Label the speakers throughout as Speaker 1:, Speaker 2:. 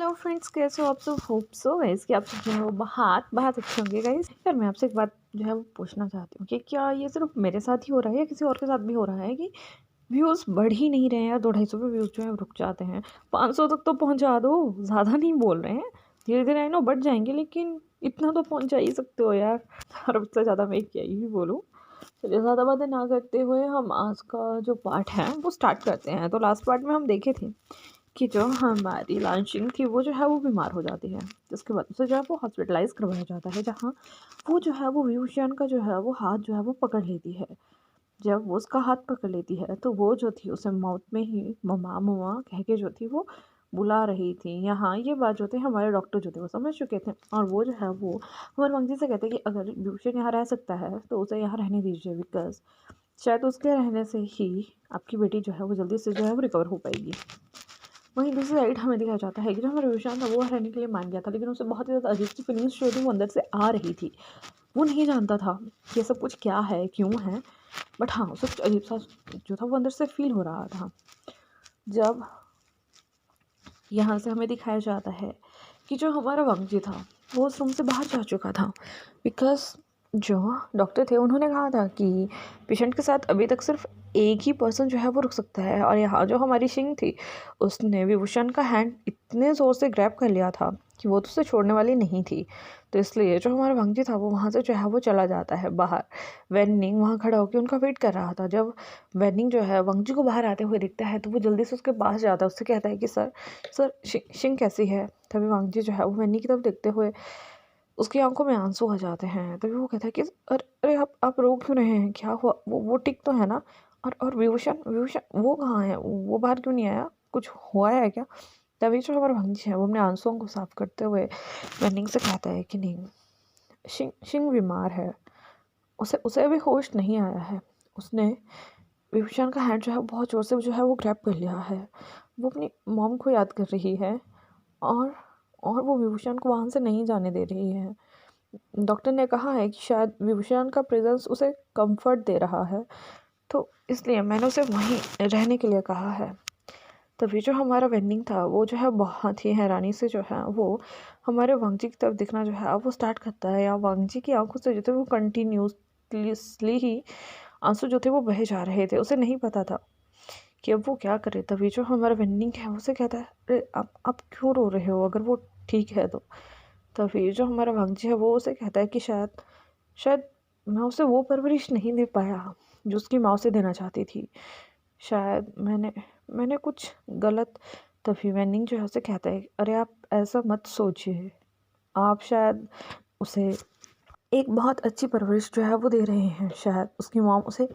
Speaker 1: Hello friends, कैसे हो आप सब? होप सो गाइस कि आप सब जो है वो बहुत अच्छे होंगे गाइस। यार मैं आपसे एक बात जो है वो पूछना चाहती हूँ कि क्या ये सिर्फ मेरे साथ ही हो रहा है या किसी और के साथ भी हो रहा है कि व्यूज़ बढ़ ही नहीं रहे हैं यार। 200-250 पे व्यूज़ जो है रुक जाते हैं। 500 तक तो पहुँचा दो, ज़्यादा नहीं बोल रहे हैं। धीरे धीरे आई नो बढ़ जाएंगे, लेकिन इतना तो पहुँचा ही सकते हो यार। और उससे ज़्यादा मैं क्या ही बोलूँ। चलिए ज़्यादा बातें ना करते हुए हम आज का जो पार्ट है वो स्टार्ट करते हैं। तो लास्ट पार्ट में हम देखे थे कि जो हमारी लांशिंग थी वो जो है वो बीमार हो जाती है, जिसके बाद उसे जो है वो हॉस्पिटलाइज करवाया जाता है, जहाँ वो जो है वो व्यूशियन का जो है वो हाथ जो है वो पकड़ लेती है। जब वो उसका हाथ पकड़ लेती है तो वो जो थी उसे माउथ में ही ममा ममा कह के जो थी वो बुला रही थी। यहाँ ये बात जो थी हमारे डॉक्टर जो थे वो समझ चुके थे, और वो जो है वो हमारे मंजी से कहते हैं कि अगर व्यूशियन यहाँ रह सकता है तो उसे यहाँ रहने दीजिए, बिकॉज शायद उसके रहने से ही आपकी बेटी जो है वो जल्दी से जो है वो रिकवर हो पाएगी। वहीं दूसरी साइड हमें दिखाया जाता है कि जो हमारा विशान था वो रहने के लिए मान गया था, लेकिन उसे बहुत ही ज़्यादा अजीब सी फीलिंग्स जो थी वो अंदर से आ रही थी। वो नहीं जानता था कि ये सब कुछ क्या है, क्यों है, बट हाँ उसे कुछ अजीब सा जो था वो अंदर से फील हो रहा था। जब यहाँ से हमें दिखाया जाता है कि जो हमारा वंगजी था वो उस रूम से बाहर जा चुका था, बिकॉज जो डॉक्टर थे उन्होंने कहा था कि पेशेंट के साथ अभी तक सिर्फ एक ही पर्सन जो है वो रुक सकता है। और यहाँ जो हमारी शिंग थी उसने विभूषण का हैंड इतने ज़ोर से ग्रैब कर लिया था कि वो तो उसे छोड़ने वाली नहीं थी। तो इसलिए जो हमारा वंगजी था वो वहाँ से जो है वो चला जाता है बाहर। वेनिंग वहाँ खड़ा होकर उनका वेट कर रहा था। जब वेनिंग जो है वंगजी को बाहर आते हुए दिखता है तो वो जल्दी से उसके पास जाता है, उससे कहता है कि सर शिंग कैसी है। तभी वांगजी जो है वो वेनी की तरफ देखते हुए उसकी आंखों में आंसू आ जाते हैं। तभी वो कहता है कि अरे अरे आप रो क्यों रहे हैं, क्या हुआ? वो ठीक तो है ना? और विभूषण विभूषण वो कहाँ है? वो बाहर क्यों नहीं आया? कुछ हुआ है क्या? तभी जो हमारा भांजी है वो अपने आंसुओं को साफ करते हुए वेनिंग से कहता है कि नहीं, शिंग बीमार है, उसे उसे अभी होश नहीं आया है। उसने विभूषण का हैंड जो है बहुत ज़ोर से जो है वो ग्रैब कर लिया है। वो अपनी मॉम को याद कर रही है, और और वो विभूषण को वहाँ से नहीं जाने दे रही है। डॉक्टर ने कहा है कि शायद विभूषण का प्रेजेंस उसे कंफर्ट दे रहा है, तो इसलिए मैंने उसे वहीं रहने के लिए कहा है। तभी जो हमारा वेंडिंग था वो जो है बहुत ही हैरानी से जो है वो हमारे वांगजी की तरफ दिखना जो है वो स्टार्ट करता है। या वांगजी की आंखों से जो थे वो कंटिन्यूसली ही आंसू जो थे वो बहे जा रहे थे। उसे नहीं पता था कि अब वो क्या करे। तभी जो हमारा वेंडिंग है उसे कहता है, अरे आप क्यों रो रहे हो, अगर वो ठीक है तो। तभी जो हमारा भांजी है वो उसे कहता है कि शायद शायद मैं उसे वो परवरिश नहीं दे पाया जो उसकी माँ उसे देना चाहती थी। शायद मैंने कुछ गलत। तभी वेनिंग जो है उसे कहता है, अरे आप ऐसा मत सोचिए, आप शायद उसे एक बहुत अच्छी परवरिश जो है वो दे रहे हैं। शायद उसकी मॉम उसे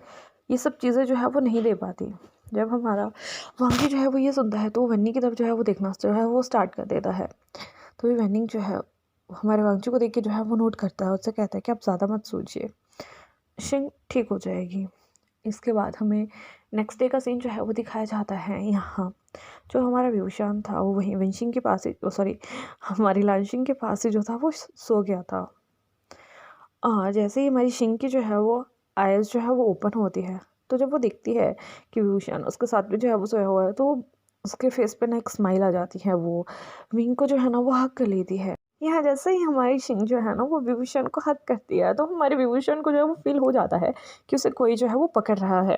Speaker 1: ये सब चीज़ें जो है वो नहीं दे पाती। जब हमारा वांगी जो है वो ये सुनता है तो वेन्नी की तरफ जो है वो देखना जो है वो स्टार्ट कर देता है। तो ये वेनिंग जो है हमारे वांगजी को देख के जो है वो नोट करता है, उससे कहता है कि आप ज़्यादा मत सोचिए, शिंग ठीक हो जाएगी। इसके बाद हमें नेक्स्ट डे का सीन जो है वो दिखाया जाता है। यहाँ जो हमारा विभूषण था वो वहीं विंशिंग के पास ही सॉरी हमारी लांशिंग के पास ही जो था वो सो गया था। जैसे ही हमारी शिंग की जो है वो आइज़ जो है वो ओपन होती है, तो जब वो देखती है कि विभूषण उसके साथ में जो है वो सोया हुआ है, तो उसके फेस पे ना एक स्माइल आ जाती है। वो विंग को जो है ना वो हक कर लेती है। यहाँ जैसे ही हमारी शिंग जो है ना वो विभूषण को हक करती है, तो हमारे विभूषण को जो है वो फील हो जाता है कि उसे कोई जो है वो पकड़ रहा है।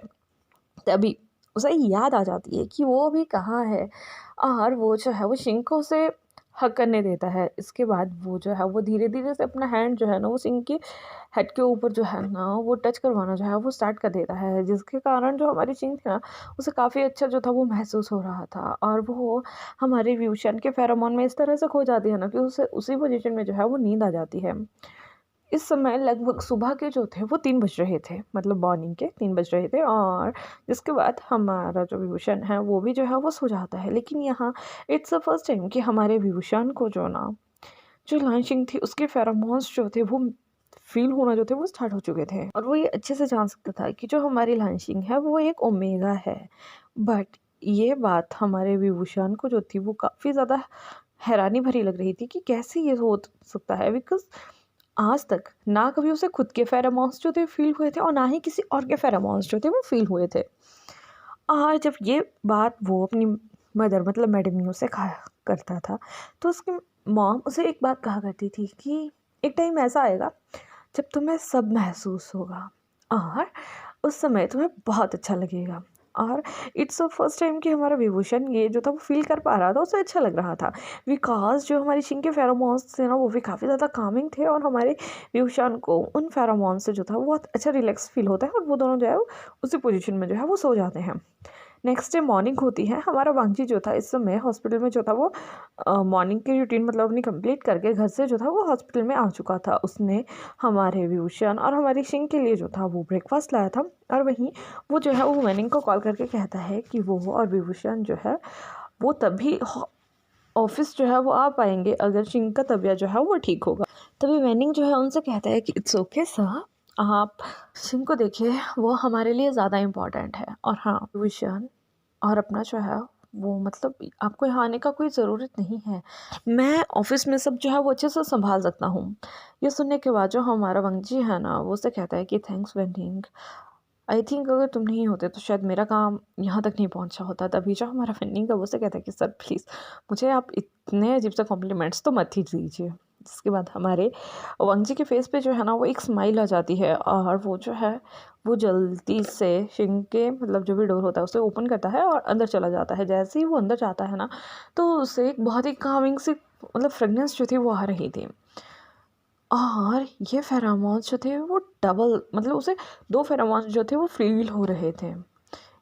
Speaker 1: तभी उसे याद आ जाती है कि वो भी कहाँ है, और वो जो है वो शिंग को उसे हग करने देता है। इसके बाद वो जो है वो धीरे धीरे से अपना हैंड जो है ना वो शिंग की हेड के ऊपर जो है ना वो टच करवाना जो है वो स्टार्ट कर देता है, जिसके कारण जो हमारी शिंग थी ना उसे काफ़ी अच्छा जो था वो महसूस हो रहा था। और वो हमारे विभूषण के फेरोमोन में इस तरह से खो जाती है ना कि उसे उसी पोजीशन में जो है वो नींद आ जाती है। इस समय लगभग सुबह के जो थे वो 3 बज रहे थे, मतलब मॉर्निंग के 3 बज रहे थे। और जिसके बाद हमारा जो विभूषण है वो भी जो है वो सो जाता है। लेकिन यहाँ इट्स द फर्स्ट टाइम कि हमारे विभूषण को जो ना जो लांशिंग थी उसके फेरोमोन्स जो थे वो फील होना जो थे वो स्टार्ट हो चुके थे, और वो ये अच्छे से जान सकता था कि जो हमारी लांशिंग है वो एक ओमेगा है। बट ये बात हमारे विभूषण को जो थी वो काफ़ी ज़्यादा हैरानी भरी लग रही थी कि कैसे ये हो सकता है, बिकॉज आज तक ना कभी उसे खुद के फेरोमोन्स जो थे फील हुए थे, और ना ही किसी और के फेरोमोन्स जो थे वो फील हुए थे। और जब ये बात वो अपनी मदर मतलब मैडम ने उसे करता था। तो उसकी मॉम उसे एक बात कहा करती थी कि एक टाइम ऐसा आएगा जब तुम्हें सब महसूस होगा और उस समय तुम्हें बहुत अच्छा लगेगा। और इट्स द फर्स्ट टाइम कि हमारा विभूषण ये जो था वो फ़ील कर पा रहा था, उसे अच्छा लग रहा था। बिकॉज़ जो हमारी शिंग के फेरोमोन्स थे ना वो भी काफ़ी ज़्यादा कामिंग थे और हमारे विभूषण को उन फेरोमोन से जो था वो बहुत अच्छा रिलैक्स फ़ील होता है और वो दोनों जो है वो उसी पोजीशन में जो है वो सो जाते हैं। नेक्स्ट डे मॉर्निंग होती है, हमारा वांगजी जो था इस समय हॉस्पिटल में जो था वो मॉर्निंग की रूटीन मतलब अपनी कंप्लीट करके घर से जो था वो हॉस्पिटल में आ चुका था। उसने हमारे विभूषण और हमारी शिंग के लिए जो था वो ब्रेकफास्ट लाया था और वहीं वो जो है वो वेनिंग को कॉल करके कहता है कि वो और विभूषण जो है वो तभी ऑफिस जो है वो आ पाएंगे अगर शिंग का तबीयत जो है वो ठीक होगा। तभी वेनिंग जो है उनसे कहता है कि इट्स ओके सर, आप शिंग को देखिए, वो हमारे लिए ज़्यादा इम्पॉर्टेंट है। और हाँ विभूषण और अपना जो है वो मतलब आपको यहाँ आने का कोई ज़रूरत नहीं है, मैं ऑफिस में सब जो है वो अच्छे से संभाल सकता हूँ। ये सुनने के बाद जो हमारा वंगजी है ना वो उससे कहता है कि थैंक्स वेंडिंग, आई थिंक अगर तुम नहीं होते तो शायद मेरा काम यहाँ तक नहीं पहुँचा होता। तभी जो हमारा वेंडिंग का वो उससे कहता है कि सर प्लीज़ मुझे आप इतने अजीब से कॉम्प्लीमेंट्स तो मत ही दीजिए। जिसके बाद हमारे वंगजी के फेस पे जो है ना वो एक स्माइल आ जाती है और वो जो है वो जल्दी से शिंग के मतलब जो भी डोर होता है उसे ओपन करता है और अंदर चला जाता है। जैसे ही वो अंदर जाता है ना तो उसे एक बहुत ही कामिंग सी मतलब फ्रेगनेंस जो थी वो आ रही थी और ये फेरोमोन्स जो थे वो डबल मतलब उसे 2 फेरोमोन्स जो थे वो फ़ील हो रहे थे।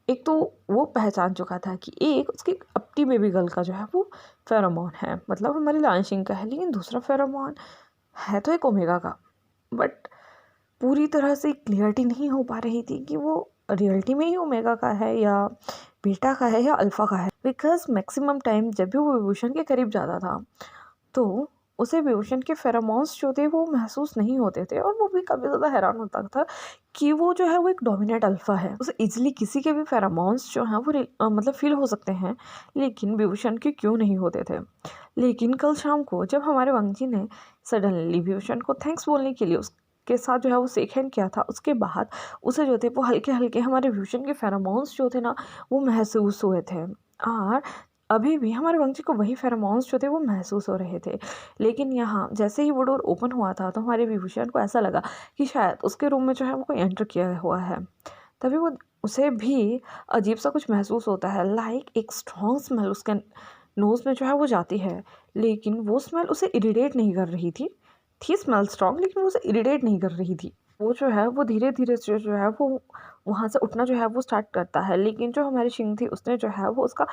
Speaker 1: एक तो वो पहचान चुका था कि एक उसकी अपनी बेबी गर्ल का जो है वो फेरोमोन है, मतलब हमारी लांशिंग का है, लेकिन दूसरा फेरोमोन है तो एक ओमेगा का। बट पूरी तरह से क्लियरिटी नहीं हो पा रही थी कि वो रियलिटी में ही ओमेगा का है या बीटा का है या अल्फ़ा का है। बिकॉज़ मैक्सिमम टाइम जब भी वो विभूषण के करीब जाता था तो उसे विभूषण के फेरोमोन्स जो थे वो महसूस नहीं होते थे और वो भी काफ़ी ज़्यादा हैरान होता था कि वो जो है वो एक डोमिनेंट अल्फ़ा है। उसे ईज़िली किसी के भी फेरोमोन्स जो हैं वो मतलब फ़ील हो सकते हैं, लेकिन विभूषण के क्यों नहीं होते थे। लेकिन कल शाम को जब हमारे वांगजी ने सडनली विभूषण को थैंक्स बोलने के लिए उसके साथ जो है वो शेक हैंड किया था, उसके बाद उसे जो थे वो हल्के-हल्के हमारे विभूषण के फेरोमोन्स जो थे ना वो महसूस हुए थे और अभी भी हमारे वांगजी को वही फेरोमोन्स जो थे वो महसूस हो रहे थे। लेकिन यहाँ जैसे ही वो डोर ओपन हुआ था तो हमारे विभूषण को ऐसा लगा कि शायद उसके रूम में जो है वो कोई एंटर किया हुआ है। तभी वो उसे भी अजीब सा कुछ महसूस होता है, लाइक एक स्ट्रॉन्ग स्मेल उसके नोज़ में जो है वो जाती है, लेकिन वो स्मेल उसे इरिटेट नहीं कर रही थी स्मेल स्ट्रॉन्ग, लेकिन वो उसे इरिटेट नहीं कर रही थी। वो जो है वो धीरे-धीरे से जो है वो वहाँ से उठना जो है वो स्टार्ट करता है, लेकिन जो हमारी शिंग थी उसने जो है वो उसका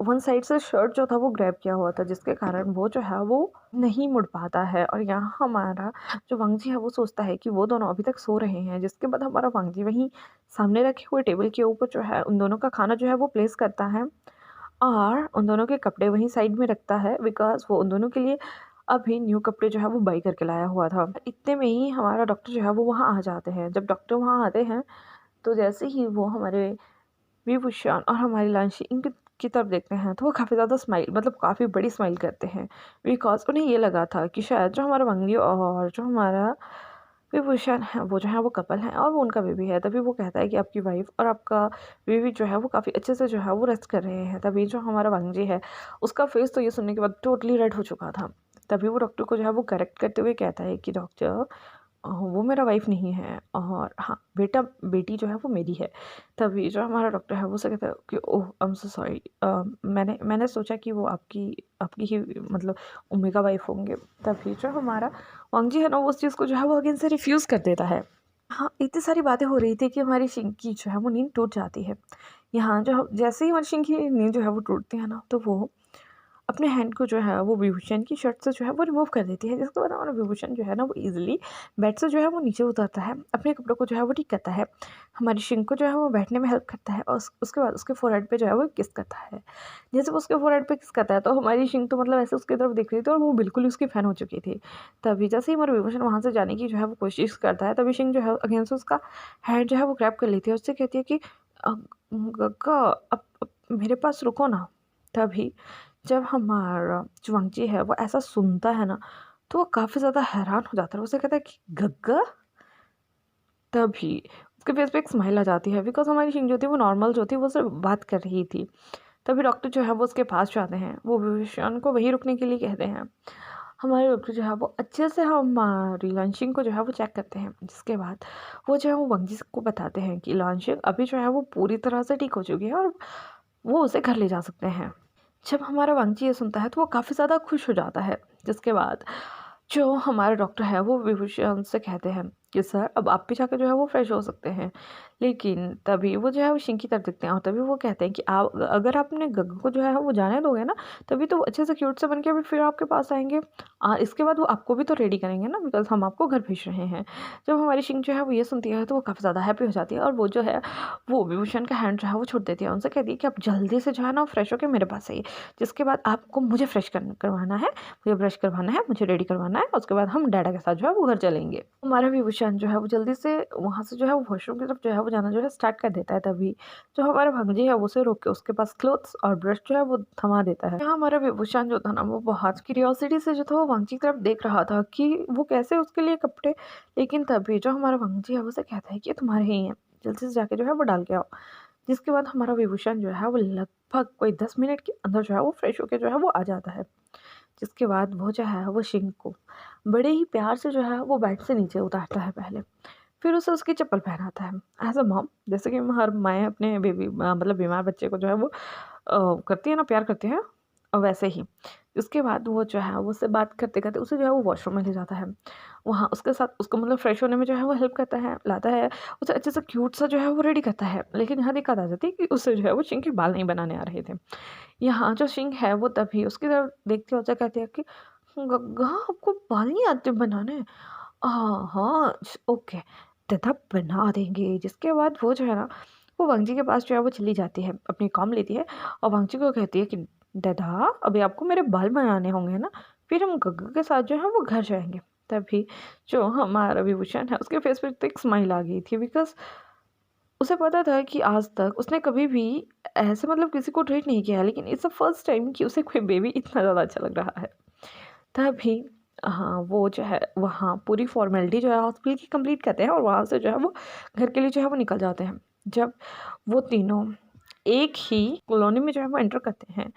Speaker 1: वन साइड से शर्ट जो था वो ग्रैब किया हुआ था, जिसके कारण वो जो है वो नहीं मुड़ पाता है। और यहाँ हमारा जो वांगजी है वो सोचता है कि वो दोनों अभी तक सो रहे हैं, जिसके बाद हमारा वांगजी वहीं सामने रखे हुए टेबल के ऊपर जो है उन दोनों का खाना जो है वो प्लेस करता है और उन दोनों के कपड़े वहीं साइड में रखता है, बिकॉज़ वो उन दोनों के लिए अभी न्यू कपड़े जो है वो बाय करके लाया हुआ था। इतने में ही हमारा डॉक्टर जो है वो वहाँ आ जाते हैं। जब डॉक्टर वहाँ आते हैं तो जैसे ही वो हमारे विभूषण और हमारी लांशी इनकी की तरफ देखते हैं तो वो काफ़ी ज़्यादा स्माइल मतलब काफ़ी बड़ी स्माइल करते हैं, बिकॉज़ उन्हें ये लगा था कि शायद जो हमारा वंगी और जो हमारा विभूषण है वो जो है वो कपल हैं और वो उनका बेबी है। तभी वो कहता है कि आपकी वाइफ़ और आपका बेबी जो है वो काफ़ी अच्छे से जो है वो रेस्ट कर रहे हैं। तभी जो हमारा वांगजी है उसका फेस तो ये सुनने के बाद टोटली रेड हो चुका था। तभी वो डॉक्टर को जो है वो करेक्ट करते हुए कहता है कि डॉक्टर वो मेरा वाइफ़ नहीं है और हाँ, बेटी जो है वो मेरी है। तभी जो हमारा डॉक्टर है वो उसे कहता है कि ओह! आई एम सो सॉरी, मैंने सोचा कि वो आपकी आपकी ही मतलब ओमेगा वाइफ़ होंगे। तभी जो हमारा वांगजी है ना वो उस चीज़ को जो है वो अगेन से रिफ्यूज़ कर देता है। हाँ, इतनी सारी बातें हो रही थी कि हमारी शिंग की जो है वो नींद टूट जाती है। यहाँ जो जैसे ही हमारी शिंग की नींद जो है वो टूटती है ना तो वो अपने हैंड को जो है वो विभूषण की शर्ट से जो है वो रिमूव कर देती है, जिसके बाद हमारा विभूषण जो है ना वो ईज़िली बेड से जो है वो नीचे उतरता है, अपने कपड़ों को जो है वो ठीक करता है, हमारी शिंग को जो है वो बैठने में हेल्प करता है और उसके बाद उसके फोरहेड पे जो है वो किस करता है। जैसे वो उसके फोरहेड पे किस करता है तो हमारी शिंग तो मतलब ऐसे उसकी तरफ देख रही थी और वो बिल्कुल ही उसकी फ़ैन हो चुकी थी। तभी जैसे ही हमारा विभूषण वहाँ से जाने की जो है वो कोशिश करता है, तभी शिंग जो है अगेन से उसका हैंड जो है वो ग्रैब कर लेती है और उससे कहती है कि गग्गा अब मेरे पास रुको ना। तभी जब हमारा जो वांगजी है वो ऐसा सुनता है ना तो वो काफ़ी ज़्यादा हैरान हो जाता है। उसे कहता है कि गग्गा। तभी उसके फेस पे एक स्माइल आ जाती है, बिकॉज़ हमारी शिंग जो थी वो नॉर्मल जो थी वो सिर्फ बात कर रही थी। तभी डॉक्टर जो है वो उसके पास जाते हैं, वो विभूषण को वहीं रुकने के लिए कहते हैं। हमारे डॉक्टर जो है वो अच्छे से हमारी लॉन्चिंग को जो है वो चेक करते हैं, जिसके बाद वो जो है वो वंजी को बताते हैं कि लॉन्चिंग अभी जो है वो पूरी तरह से ठीक हो चुकी है और वो उसे घर ले जा सकते हैं। जब हमारा वांगची ये सुनता है तो वो काफ़ी ज़्यादा खुश हो जाता है, जिसके बाद जो हमारे डॉक्टर है वो विभूषण से कहते हैं कि सर अब आप भी जाकर जो है वो फ्रेश हो सकते हैं। लेकिन तभी वो जो है वो शिंग की तरफ देखते हैं और तभी वो कहते हैं कि आप अगर आपने गग्गू को जो है वो जाने दोगे ना, तभी तो वो अच्छे से क्यूट से बन के फिर आपके पास आएंगे। इसके बाद वो आपको भी तो रेडी करेंगे ना, बिकॉज हम आपको घर भेज रहे हैं। जब हमारी शिंग जो है वो ये सुनती है तो वो काफ़ी ज़्यादा हैप्पी हो जाती है और वो जो है वो विभूषण का हैंड जो है वो छोड़ देती है, उनसे कहती है कि आप जल्दी से जो है ना फ्रेश होकर मेरे पास आइए, जिसके बाद आपको मुझे फ्रेश करवाना है, मुझे ब्रश करवाना है, मुझे रेडी करवाना है, उसके बाद हम डैडा के साथ जो है वो घर चलेंगे। हमारा विभूषण जो है वो जल्दी से वहाँ से जो है वो वॉशरूम की तरफ जो है वो जाना जो है स्टार्ट कर देता है। तभी जो हमारा भंजी है वो उसे रोक के उसके पास क्लोथ्स और ब्रश जो है वो थमा देता है। यहाँ हमारा विभूषण जो था ना वो बहुत क्यूरियोसिटी से जो था वो वांगची की तरफ देख रहा था कि वो कैसे उसके लिए कपड़े, लेकिन तभी जो हमारा वांगची है वो उसे कहता है कि ये तुम्हारे ही हैं, जल्दी से जाके जो है वो डाल के आओ। जिसके बाद हमारा विभूषण जो है वो लगभग कोई 10 मिनट के अंदर जो है वो फ्रेश होकर जो है वो आ जाता है। जिसके बाद वो जो है वो शिंग को बड़े ही प्यार से जो है वो बेड से नीचे उतारता है पहले, फिर उसे उसकी चप्पल पहनाता है। एज अ मॉम, जैसे कि हर माएँ अपने बेबी मतलब बीमार बच्चे को जो है वो करती है ना, प्यार करती है, वैसे ही उसके बाद वो जो है वो उससे बात करते करते उसे जो है वो वॉशरूम में ले जाता है। वहाँ उसके साथ उसको मतलब फ्रेश होने में जो है वो हेल्प करता है, लाता है, उसे अच्छे से क्यूट सा जो है वो रेडी करता है। लेकिन यहाँ दिक्कत आ जाती है कि उससे जो है वो शिंग के बाल नहीं बनाने आ रहे थे। यहाँ जो शिंग है वो तभी उसकी तरफ देखती है और कहती है कि गग्गा आपको बाल नहीं आते बनाने? हाँ, ओके, तथा बना देंगे। जिसके बाद वो जो है ना वो वांगजी के पास जो है वो चली जाती है, अपनी काम लेती है और वांगजी को कहती है कि दादा अभी आपको मेरे बाल बनाने होंगे ना, फिर हम गग्गा के साथ जो है वो घर जाएंगे। तभी जो हमारा विभूषण है उसके फेस पे तो एक स्माइल आ गई थी, बिकॉज उसे पता था कि आज तक उसने कभी भी ऐसे मतलब किसी को ट्रीट नहीं किया है, लेकिन इट्स द फर्स्ट टाइम कि उसे कोई बेबी इतना ज़्यादा अच्छा लग रहा है। तभी हाँ, वो जो है वहाँ पूरी फॉर्मेलिटी जो है हॉस्पिटल की कंप्लीट करते हैं और वहाँ से जो है वो घर के लिए जो है वो निकल जाते हैं। जब वो तीनों एक ही कॉलोनी में जो है वो एंटर करते हैं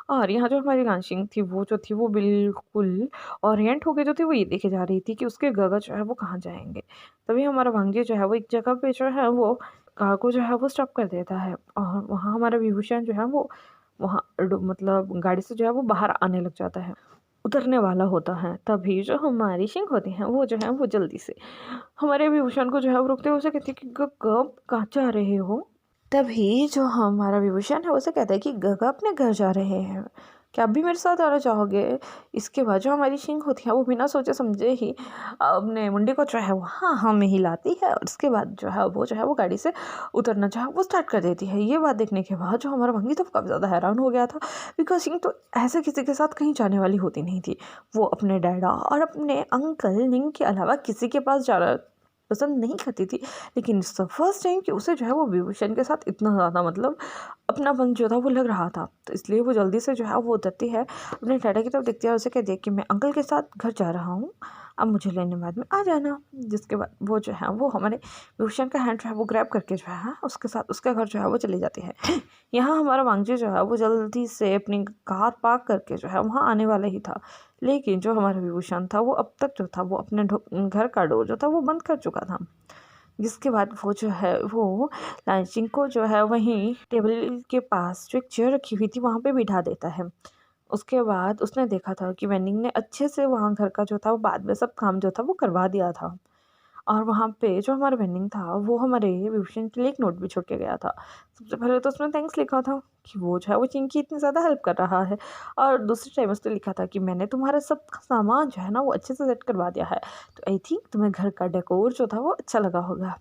Speaker 1: और यहाँ जो हमारी लांशिंग थी वो जो थी वो बिल्कुल ओरिएंट होके जो थी वो ये देखे जा रही थी कि उसके गगा जो है वो कहाँ जाएंगे। तभी हमारा भांजे जो है वो एक जगह पे जो है वो कार को जो है वो स्टॉप कर देता है और वहाँ हमारा विभूषण जो है वो वहाँ मतलब गाड़ी से जो है वो बाहर आने लग जाता है, उतरने वाला होता है। तभी जो हमारी शिंग होती हैं वो जो है वो जल्दी से हमारे विभूषण को जो है वो रुकते हुए उसे कहती है कि कब कहाँ जा रहे हो? तभी जो हमारा विभूषण है उसे कहता है कि गगा अपने घर जा रहे हैं, क्या आप भी मेरे साथ आना चाहोगे? इसके बाद जो हमारी शिंग होती है वो बिना सोचे समझे ही अपने मुंडे को जो है वो हाँ हाँ में हिलाती है और इसके बाद जो है वो गाड़ी से उतरना जो है वो स्टार्ट कर देती है। ये बात देखने के बाद जो हमारा भंगी तो काफ़ी ज़्यादा हैरान हो गया था, बिकॉज शिंग तो ऐसे किसी के साथ कहीं जाने वाली होती नहीं थी। वो अपने डैडा और अपने अंकल निंग के अलावा किसी के पास जाना पसंद नहीं करती थी, लेकिन इट्स द फर्स्ट टाइम कि उसे जो है वो विभूषण के साथ इतना ज़्यादा मतलब अपनापन जो था वो लग रहा था। तो इसलिए वो जल्दी से जो है वो उतरती है, अपने डैडा की तरफ देखती है और उसे कहती है कि मैं अंकल के साथ घर जा रहा हूँ, अब मुझे लेने बाद में आ जाना। जिसके बाद वो जो है वो हमारे विभूषण का हैंड जो है वो ग्रैब करके जो है उसके साथ उसके घर जो है वो चली जाती है। यहाँ हमारा वांगजी जो है वो जल्दी से अपनी कार पार्क करके जो है वहाँ आने वाला ही था, लेकिन जो हमारा विभूषण था वो अब तक जो था वो अपने घर का डोर जो था वो बंद कर चुका था। जिसके बाद वो जो है वो लांचिंग को जो है वहीं टेबल के पास जो एक चेयर रखी हुई थी वहाँ पे बिठा देता है। उसके बाद उसने देखा था कि वेंडिंग ने अच्छे से वहाँ घर का जो था वो बाद में सब काम जो था वो करवा दिया था और वहाँ पे जो हमारा वेंडिंग था वो हमारे विभूषण के लिए एक नोट भी छोड़ के गया था। सबसे पहले तो उसमें थैंक्स लिखा था कि वो जो है वो चिंकी इतनी ज़्यादा हेल्प कर रहा है, और दूसरे टाइम उसने लिखा था कि मैंने तुम्हारा सब सामान जो है ना वो अच्छे से सेट करवा दिया है, तो आई थिंक तुम्हें घर का डेकोर जो था वो अच्छा लगा होगा।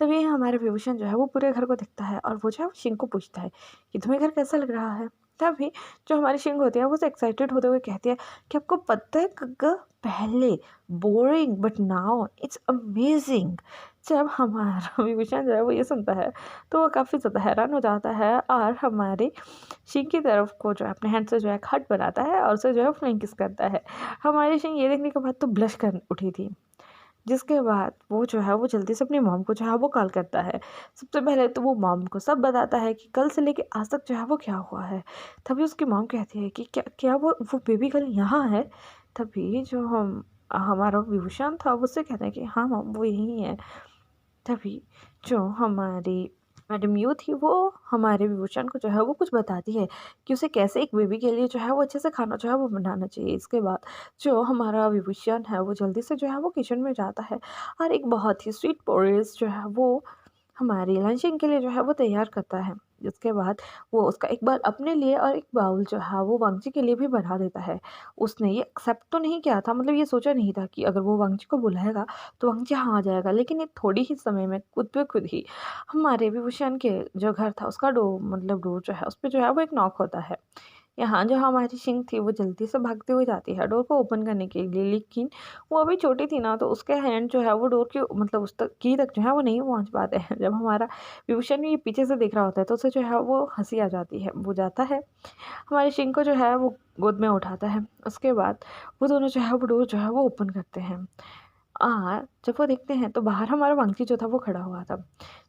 Speaker 1: तभी हमारा विभूषण जो है वो पूरे घर को देखता है और वो जो है वो शिंग को पूछता है कि तुम्हें घर कैसा लग रहा है। तभी जो हमारी शिंग होती है वो एक्साइटेड होते हुए कहती है कि आपको पता है गग्गा, पहले boring but now it's amazing. जब हमारा विभूषण जो है वो ये सुनता है तो वो काफ़ी ज़्यादा हैरान हो जाता है और हमारे शिंग की तरफ को जो है अपने हैंड से जो है एक हार्ट बनाता है और उसे जो है फ्लाइंग किस करता है। हमारी शिंग ये देखने के बाद तो ब्लश कर उठी थी। जिसके बाद वो जो है वो जल्दी से अपनी मॉम को जो है वो कॉल करता है। सबसे पहले तो वो मॉम को सब बताता है कि कल से लेके आज तक जो है वो क्या हुआ है। तभी उसकी मॉम कहती है कि क्या क्या वो बेबी गर्ल यहाँ है? तभी जो हमारा विभूषण था वो उससे कहता है कि हाँ मॉम वो यहीं है। तभी जो हमारी मैडम यू थी वो हमारे विभूषण को जो है वो कुछ बताती है कि उसे कैसे एक बेबी के लिए जो है वो अच्छे से खाना जो है वो बनाना चाहिए। इसके बाद जो हमारा विभूषण है वो जल्दी से जो है वो किचन में जाता है और एक बहुत ही स्वीट पोरेज जो है वो हमारी लंचिंग के लिए जो है वो तैयार करता है। जिसके बाद वो उसका एक बार अपने लिए और एक बाउल जो है वो वांगजी के लिए भी बना देता है। उसने ये एक्सेप्ट तो नहीं किया था, मतलब ये सोचा नहीं था कि अगर वो वांगजी को बुलाएगा तो वांगजी हाँ आ जाएगा, लेकिन ये थोड़ी ही समय में खुद पे खुद ही हमारे विभूषण के जो घर था उसका डोर जो है उस पर जो है वो एक नॉक होता है। यहाँ जो हमारी शिंग थी वो जल्दी से भागते हुए जाती है डोर को ओपन करने के लिए, लेकिन वो अभी छोटी थी ना तो उसके हैंड जो है वो डोर के मतलब उस तक की तक जो है वो नहीं पहुँच पाते हैं। जब हमारा विभूषण ये पीछे से देख रहा होता है तो उसे जो है वो हंसी आ जाती है। वो जाता है हमारी शिंग को जो है वो गोद में उठाता है। उसके बाद वो दोनों जो है वो डोर जो है वो ओपन करते हैं। जब वो देखते हैं तो बाहर हमारा वांगची जो था वो खड़ा हुआ था।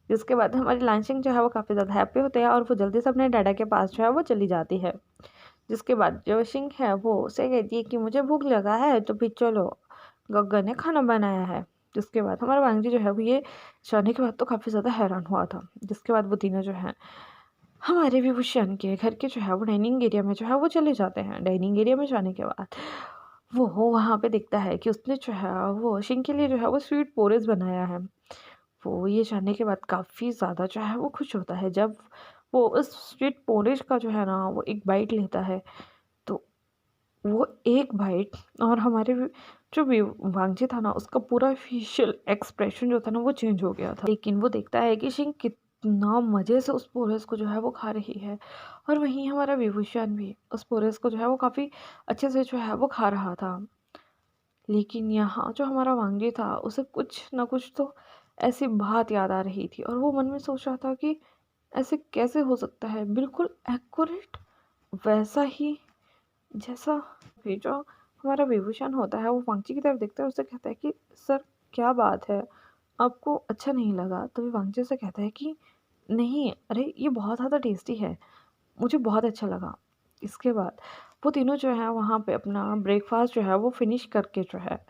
Speaker 1: जिसके बाद हमारी लांशिंग जो है वो काफ़ी ज़्यादा हैप्पी होते हैं और वो जल्दी से अपने डैडा के पास जो है वो चली जाती है। जिसके बाद जो शिंग है वो उसे कहती है कि मुझे भूख लगा है तो फिर चलो, गग्गा ने खाना बनाया है। जिसके बाद हमारा वांगजी जो है वो ये जाने के बाद तो काफ़ी ज़्यादा हैरान हुआ था। जिसके बाद वो तीनों जो हैं हमारे विभूषण के घर के जो है वो डाइनिंग एरिया में जो है वो चले जाते हैं। डाइनिंग एरिया में जाने के बाद वो वहाँ पे देखता है कि उसने जो है वो शिंग के लिए जो है वो स्वीट पोरेज बनाया है। वो ये जानने के बाद काफ़ी ज़्यादा जो है वो खुश होता है। जब वो उस स्वीट पोरेज का जो है ना वो एक बाइट लेता है तो वो एक बाइट और हमारे जो वांगजी था ना उसका पूरा फेशियल एक्सप्रेशन जो था ना वो चेंज हो गया था। लेकिन वो देखता है कि शिंग कितना मज़े से उस पोरेस को जो है वो खा रही है और वहीं हमारा विभूषण भी उस पोरेस को जो है वो काफ़ी अच्छे से जो है वो खा रहा था। लेकिन यहाँ जो हमारा वांगी था उसे कुछ ना कुछ तो ऐसी बात याद आ रही थी और वो मन में सोच रहा था कि ऐसे कैसे हो सकता है, बिल्कुल एक्यूरेट वैसा ही जैसा भी जो हमारा विभूषण होता है वो वांगची की तरफ देखता है, उससे कहता है कि सर क्या बात है, आपको अच्छा नहीं लगा? तभी वांगची से कहता है कि नहीं, अरे ये बहुत ज़्यादा टेस्टी है, मुझे बहुत अच्छा लगा। इसके बाद वो तीनों जो है वहाँ पे अपना ब्रेकफास्ट जो है वो फिनिश करके जो है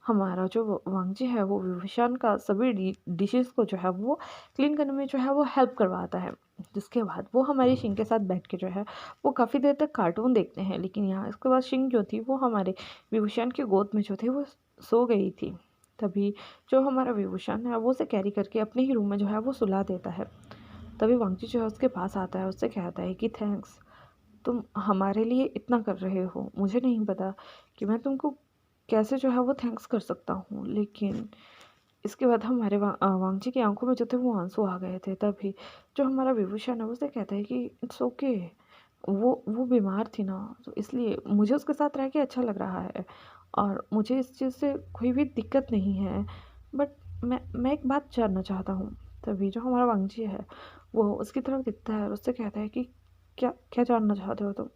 Speaker 1: हमारा जो वांगजी है वो विभूषण का सभी डिशेस को जो है वो क्लीन करने में जो है वो हेल्प करवाता है। जिसके बाद वो हमारी शिंग के साथ बैठ के जो है वो काफ़ी देर तक कार्टून देखते हैं। लेकिन यहाँ इसके बाद शिंग जो थी वो हमारे विभूषण की गोद में जो थी वो सो गई थी। तभी जो हमारा विभूषण है वो उसे कैरी करके अपने ही रूम में जो है वो सुला देता है। तभी वांगजी जो है उसके पास आता है, उससे कहता है कि थैंक्स, तुम हमारे लिए इतना कर रहे हो, मुझे नहीं पता कि मैं तुमको कैसे जो है वो थैंक्स कर सकता हूँ। लेकिन इसके बाद हमारे वांगजी की आंखों में जो थे वो आंसू आ गए थे। तभी जो हमारा विभूषण है उससे कहता है कि इट्स ओके, वो बीमार थी ना तो इसलिए मुझे उसके साथ रह के अच्छा लग रहा है और मुझे इस चीज़ से कोई भी दिक्कत नहीं है। बट मैं एक बात जानना चाहता हूँ। तभी जो हमारा वांगजी है वो उसकी तरफ दिखता है और उससे कहता है कि क्या क्या जानना चाहते हो तुम?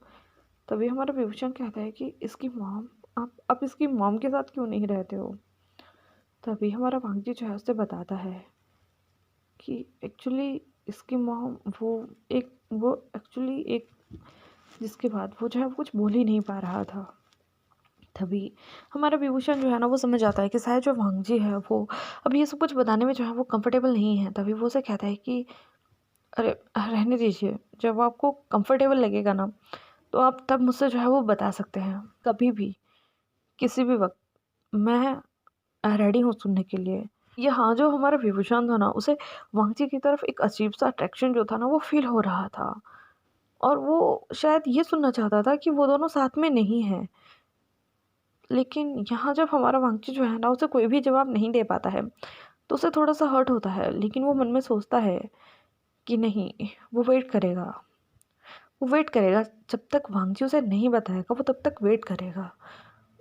Speaker 1: तभी हमारा विभूषण कहता है कि इसकी मॉम, आप इसकी मॉम के साथ क्यों नहीं रहते हो? तभी हमारा वांगजी जो है उससे बताता है कि एक्चुअली इसकी मॉम वो एक्चुअली एक, जिसके बाद वो जो है वो कुछ बोल ही नहीं पा रहा था। तभी हमारा विभूषण जो है ना वो समझ आता है कि शायद जो वांगजी है वो अभी ये सब कुछ बताने में जो है वो कंफर्टेबल नहीं है। तभी वो उसे कहता है कि अरे रहने दीजिए, जब आपको कंफर्टेबल लगेगा ना तो आप तब मुझसे जो है वो बता सकते हैं, कभी भी किसी भी वक्त मैं रेडी हूँ सुनने के लिए। यहाँ जो हमारा विभूषण था ना उसे वांगजी की तरफ एक अजीब सा अट्रैक्शन जो था ना वो फील हो रहा था और वो शायद ये सुनना चाहता था कि वो दोनों साथ में नहीं हैं। लेकिन यहाँ जब हमारा वांगची जो है ना उसे कोई भी जवाब नहीं दे पाता है तो उसे थोड़ा सा हर्ट होता है। लेकिन वो मन में सोचता है कि नहीं, वो वेट करेगा, वो वेट करेगा जब तक वांगजी उसे नहीं बताएगा, वो तब तक वेट करेगा।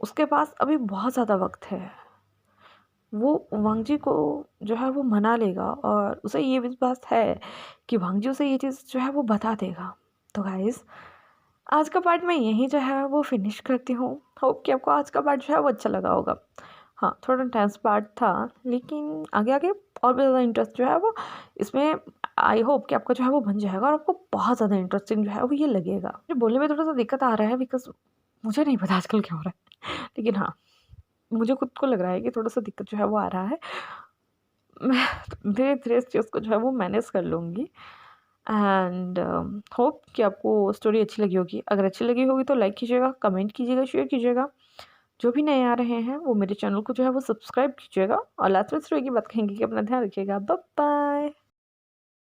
Speaker 1: उसके पास अभी बहुत ज़्यादा वक्त है। वो वांगजी को जो है वो मना लेगा और उसे ये विश्वास है कि वांगजी उसे ये चीज़ जो है वो बता देगा। तो गाइस, आज का पार्ट मैं यहीं जो है वो फिनिश करती हूँ। होप कि आपको आज का पार्ट जो है वो अच्छा लगा होगा। हाँ, थोड़ा इंटेंस पार्ट था, लेकिन आगे आगे और भी ज़्यादा इंटरेस्ट जो है वो इसमें, आई होप कि आपका जो है वो बन जाएगा और आपको बहुत ज़्यादा इंटरेस्टिंग जो है वो ये लगेगा। मुझे बोलने में थोड़ा-सा दिक्कत आ रहा है बिकॉज़ मुझे नहीं पता आजकल क्या हो रहा है। लेकिन हाँ, मुझे खुद को लग रहा है कि थोड़ा-सा दिक्कत जो है वो आ रहा है। मैं धीरे-धीरे इस चीज़ को जो है वो मैनेज कर लूँगी एंड होप कि आपको स्टोरी अच्छी लगी होगी। अगर अच्छी लगी होगी तो लाइक कीजिएगा, कमेंट कीजिएगा, शेयर कीजिएगा। जो भी नए आ रहे हैं वो मेरे चैनल को जो है वो सब्सक्राइब कीजिएगा और लास्ट में सिर्फ एक ही बात कहेंगे कि अपना ध्यान रखिएगा। Bye bye.